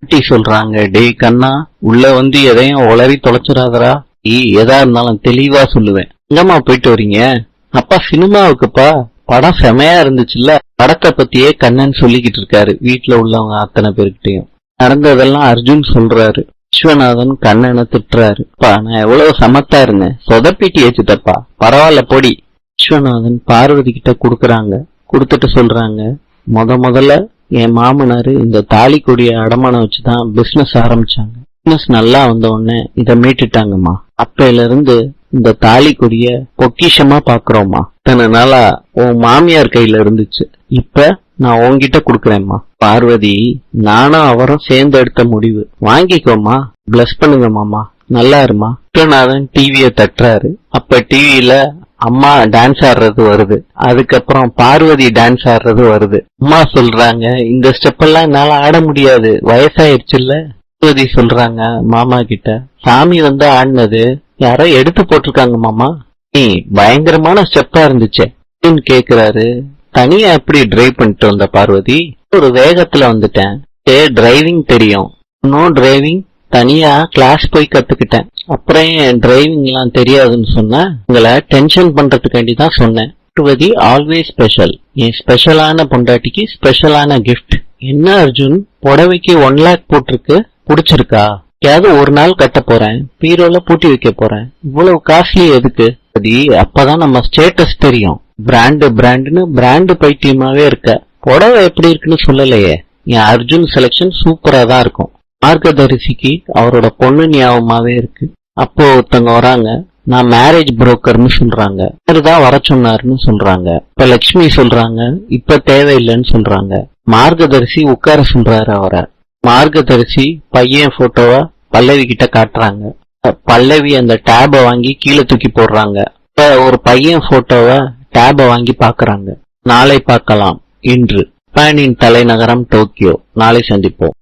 குட்டி சொல்றாங்க, டேய் கண்ணா, உள்ள வந்து எதையும் உளறி தொலைச்சிடாதரா, எதா இருந்தாலும் தெளிவா சொல்லுவேன். எங்கம்மா போயிட்டு வரீங்க? அப்பா சினிமாவுக்குப்பா, படம் செமையா இருந்துச்சுல்ல. படத்தை பத்தியே கண்ணன் சொல்லிக்கிட்டு இருக்காரு வீட்டுல உள்ளவங்க அத்தனை பேருக்கிட்டையும். நடந்ததெல்லாம் அர்ஜுன் சொல்றாரு. விஸ்வநாதன் கண்ணனை திட்டுறாரு. நான் எவ்வளவு சமத்தா இருந்தேன், சொதப்பிட்டி வச்சுட்டப்பா, பரவாயில்ல பொடி. விஸ்வநாதன் பார்வதி கிட்ட குடுக்கறாங்க. குடுத்துட்டு சொல்றாங்க, முதல்ல என் மாமனாரு இந்த தாலி கொடிய அடமானம் வச்சுதான் பிசினஸ் ஆரம்பிச்சாங்க. பிசினஸ் நல்லா வந்த உடனே இத மீட்டுட்டாங்கம்மா. அப்பையில இருந்து இந்த தாலி கொடிய பொக்கிஷமா பாக்குறோம்மா. இத்தனை நாளா உன் மாமியார் கையில இருந்துச்சு, இப்ப நான் உன்கிட்ட குடுக்கறேம்மா. பார்வதி, நானும் அவரும் சேர்ந்து எடுத்த முடிவு, வாங்கிக்கோமா, பிளஸ் பண்ணுங்க மாமா, நல்லா இருமா. விஸ்வநாதன் டிவிய தட்டுறாரு. அப்ப டிவியில அம்மா டான்ஸ் ஆடுறது வருது. அதுக்கப்புறம் பார்வதி டான்ஸ் ஆடுறது வருது. அம்மா சொல்றாங்க, இந்த ஸ்டெப் எல்லாம் என்னால ஆட முடியாது, வயசாயிருச்சுல்ல. பார்வதி சொல்றாங்க மாமா கிட்ட, சாமி வந்து ஆடினது யாரோ எடுத்து போட்டிருக்காங்க மாமா, நீ பயங்கரமான ஸ்டெப்பா இருந்துச்சு கேக்குறாரு. தனியா எப்படி டிரைவ் பண்ணிட்டு வந்த பார்வதி? ஒரு வேகத்துல வந்துட்டேன், டிரைவிங் தெரியும். இன்னும் டிரைவிங் தனியா கிளாஸ் போய் கத்துக்கிட்டேன். அப்புறம் என் டிரைவிங் எல்லாம் தெரியாதுன்னு சொன்ன, உங்களை டென்ஷன் பண்றதுக்காண்டி தான் சொன்னேன். Parvati always special. என் ஸ்பெஷலான பொண்டாட்டிக்கு ஸ்பெஷலான கிஃப்ட். என்ன அர்ஜுன், புடவைக்கு 1 lakh போட்டிருக்கு, பிடிச்சிருக்கா? ஏதாவது ஒரு நாள் கட்ட போறேன், பீரோல பூட்டி வைக்க போறேன், இவ்வளவு காஸ்ட்லி எதுக்கு? அப்பதான் நம்ம ஸ்டேட்டஸ் தெரியும். பிராண்டுன்னு பிராண்டு பைத்தியமாவே இருக்க. புடவை எப்படி இருக்குன்னு சொல்லலையே. என் அர்ஜுன் செலக்ஷன் சூப்பரா தான் இருக்கும். மார்கதரிசிக்கு அவரோட பொண்ணு ஞாபகமாவே இருக்கு. அப்போ ஒருத்தவங்க வராங்க, நான் மேரேஜ் புரோக்கர்னு சொல்றாங்க, தான் வர சொன்னாருன்னு சொல்றாங்க. இப்ப லட்சுமி சொல்றாங்க, இப்ப தேவையில்லைன்னு சொல்றாங்க. மார்கதரிசி உட்கார சொல்றாரு அவரை. மார்கதரிசி பையன் போட்டோவை பல்லவி கிட்ட காட்டுறாங்க. பல்லவி அந்த டேப வாங்கி கீழே தூக்கி போடுறாங்க. ஒரு பையன் போட்டோவை டேப வாங்கி பாக்குறாங்க. நாளை பார்க்கலாம். இன்று ஜப்பானின் தலைநகரம் டோக்கியோ. நாளை சந்திப்போம்.